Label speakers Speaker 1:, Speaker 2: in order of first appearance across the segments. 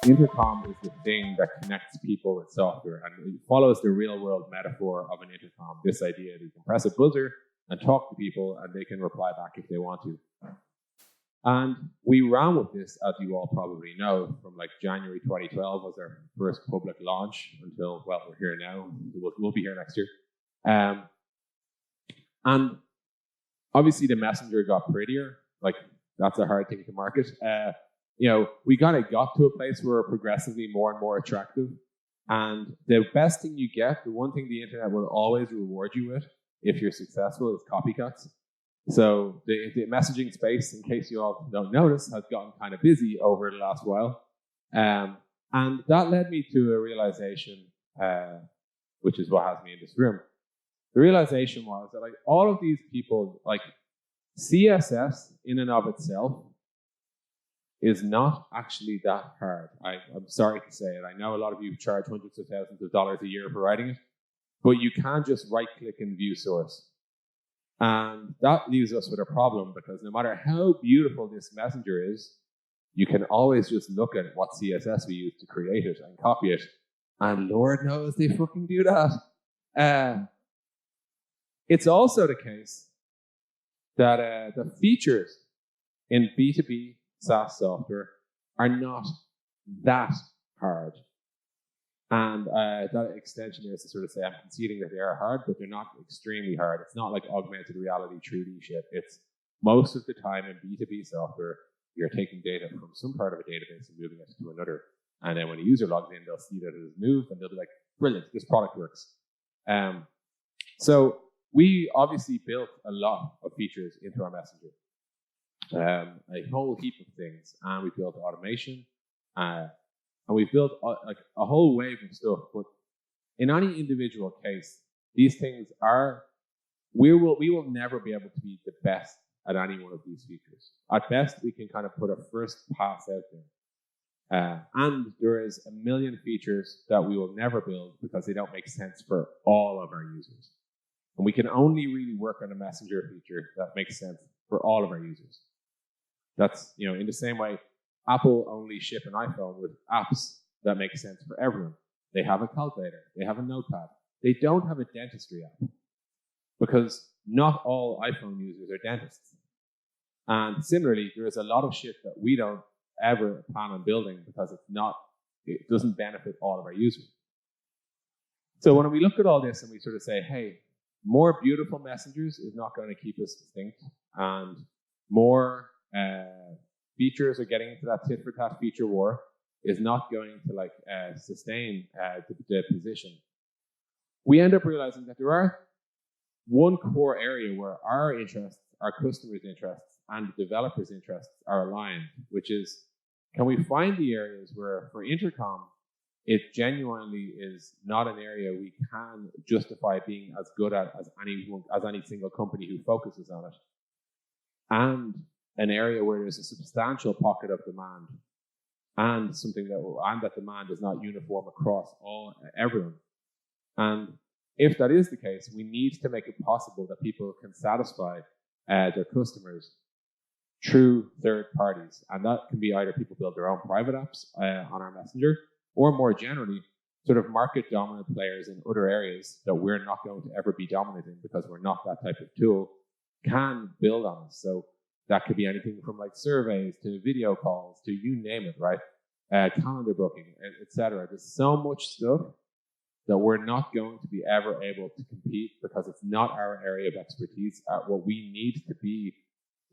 Speaker 1: Intercom is the thing that connects people with software, and it follows the real-world metaphor of an intercom. This idea that you can press a buzzer and talk to people, and they can reply back if they want to. And we ran with this, as you all probably know, from like January 2012 was our first public launch until, well, we're here now. We'll be here next year. And obviously the messenger got prettier. Like, that's a hard thing to market. We got to a place where we're progressively more and more attractive. And the best thing you get, the one thing the internet will always reward you with, if you're successful, is copycats. So the messaging space, in case you all don't notice, has gotten kind of busy over the last while. And that led me to a realization, which is what has me in this room. The realization was that like all of these people, like CSS in and of itself is not actually that hard. I'm sorry to say it. I know a lot of you charge hundreds of thousands of dollars a year for writing it, but you can't just right-click and view source. And that leaves us with a problem, because no matter how beautiful this messenger is, you can always just look at what CSS we use to create it and copy it. And Lord knows they fucking do that. It's also the case that the features in B2B SaaS software are not that hard. And that extension is to sort of say, I'm conceding that they are hard, but they're not extremely hard. It's not like augmented reality 3D shit. It's most of the time in B2B software, you're taking data from some part of a database and moving it to another. And then when a user logs in, they'll see that it has moved and they'll be like, brilliant, this product works. So we obviously built a lot of features into our messenger. A whole heap of things. And we built automation. And we've built a whole wave of stuff, but in any individual case, these things we will never be able to be the best at any one of these features. At best, we can kind of put a first pass out there. And there is a million features that we will never build because they don't make sense for all of our users. And we can only really work on a messenger feature that makes sense for all of our users. That's, in the same way, Apple only ship an iPhone with apps that make sense for everyone. They have a calculator. They have a notepad. They don't have a dentistry app because not all iPhone users are dentists. And similarly, there is a lot of shit that we don't ever plan on building because it doesn't benefit all of our users. So when we look at all this and we sort of say, hey, more beautiful messengers is not going to keep us distinct, and more features are getting into that tit for tat feature war is not going to sustain the position. We end up realizing that there are one core area where our interests, our customers' interests, and the developers' interests are aligned, which is, can we find the areas where for Intercom, it genuinely is not an area we can justify being as good at as any single company who focuses on it, and an area where there's a substantial pocket of demand, and that demand is not uniform across everyone. And if that is the case, we need to make it possible that people can satisfy their customers through third parties. And that can be either people build their own private apps on our messenger, or more generally, sort of market dominant players in other areas that we're not going to ever be dominant in because we're not that type of tool, can build on us. So that could be anything from like surveys to video calls to you name it, right? Calendar booking, etc. There's so much stuff that we're not going to be ever able to compete because it's not our area of expertise. What we need to be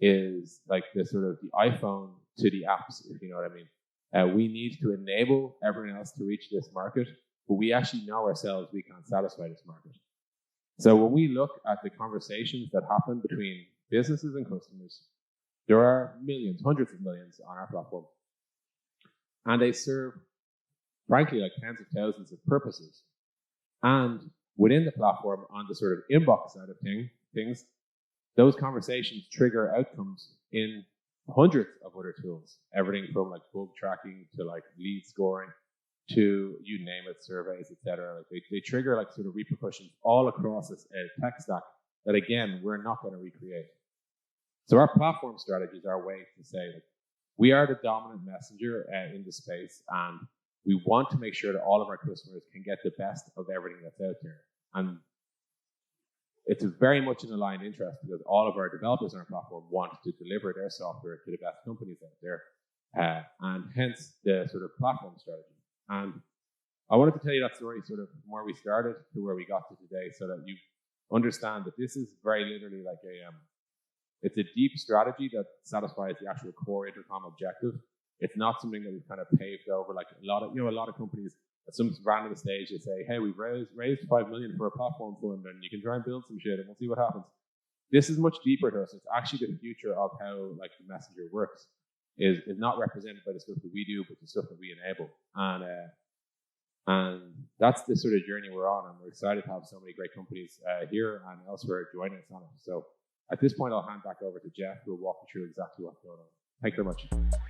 Speaker 1: is like the sort of the iPhone to the apps, if you know what I mean. We need to enable everyone else to reach this market, but we actually know ourselves we can't satisfy this market. So when we look at the conversations that happen between businesses and customers, there are millions, hundreds of millions on our platform. And they serve, frankly, like tens of thousands of purposes. And within the platform, on the sort of inbox side of things, those conversations trigger outcomes in hundreds of other tools. Everything from like bug tracking to like lead scoring to you name it, surveys, etc. Like they trigger like sort of repercussions all across a tech stack that, again, we're not going to recreate. So our platform strategy is our way to say, like, we are the dominant messenger in the space, and we want to make sure that all of our customers can get the best of everything that's out there. And it's very much an aligned interest because all of our developers on our platform want to deliver their software to the best companies out there, and hence the sort of platform strategy. And I wanted to tell you that story sort of from where we started to where we got to today, so that you understand that this is very literally like it's a deep strategy that satisfies the actual core Intercom objective. It's not something that we've kind of paved over like a lot of companies. At some random stage, they say, hey, we've raised $5 million for a platform fund, and you can try and build some shit, and we'll see what happens. This is much deeper to us. It's actually the future of how like the messenger works. Is not represented by the stuff that we do, but the stuff that we enable. And that's the sort of journey we're on, and we're excited to have so many great companies here and elsewhere joining us on it. So at this point, I'll hand back over to Jeff, who will walk you through exactly what's going on. Thank you very much.